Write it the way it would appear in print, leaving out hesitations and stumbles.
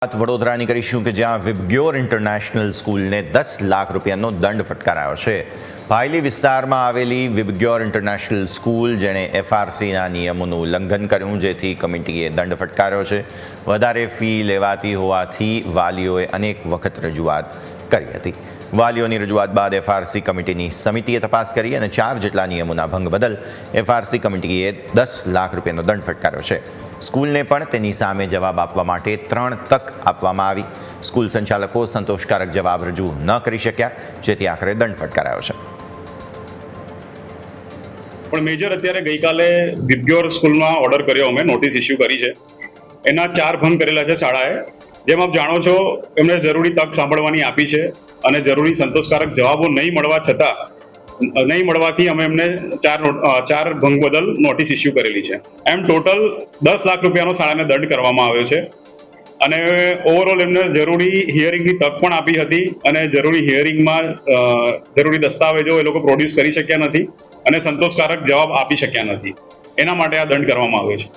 વડોદરાની કરીશું કે જ્યાં વિબગ્યોર ઇન્ટરનેશનલ સ્કૂલને 10 લાખ રૂપિયાનો દંડ ફટકારાયો છે. ભાયલી વિસ્તારમાં આવેલી વિબગ્યોર ઇન્ટરનેશનલ સ્કૂલ જેણે એફઆરસીના નિયમોનું ઉલ્લંઘન કર્યું, જેથી કમિટીએ દંડ ફટકાર્યો છે. વધારે ફી લેવાતી હોવાથી વાલીઓએ અનેક વખત રજૂઆત કરી હતી. વાલીઓની રજૂઆત બાદ એફઆરસી કમિટીની સમિતિએ તપાસ કરી અને 4 જેટલા નિયમોના ભંગ બદલ એફઆરસી કમિટીએ 10 લાખ રૂપિયાનો દંડ ફટકાર્યો છે. સ્કૂલને પણ તેની સામે જવાબ આપવા માટે 3 તક આપવામાં આવી. સ્કૂલ સંચાલકો સંતોષકારક જવાબ રજૂ ન કરી શક્યા, જેથી આખરે દંડ ફટકારાયો છે. પણ મેજર અત્યારે ગઈકાલે વિબગ્યોર સ્કૂલમાં ઓર્ડર કર્યો, અમે નોટિસ ઇસ્યુ કરી છે. એના 4 ભંગ કરેલા છે શાળાએ. જેમ આપ જાણો છો, એમણે જરૂરી તક સાંભળવાની આપી છે અને જરૂરી સંતોષકારક જવાબો નહીં મળવાથી અમે એમને 4 ભંગ બદલ નોટિસ ઇસ્યુ કરેલી છે. એમ ટોટલ 10 લાખ રૂપિયાનો શાળાને દંડ કરવામાં આવ્યો છે અને ઓવરઓલ એમને જરૂરી હિયરિંગની તક પણ આપી હતી અને જરૂરી હિયરિંગમાં જરૂરી દસ્તાવેજો એ લોકો પ્રોડ્યુસ કરી શક્યા નથી અને સંતોષકારક જવાબ આપી શક્યા નથી. એના માટે આ દંડ કરવામાં આવ્યો છે.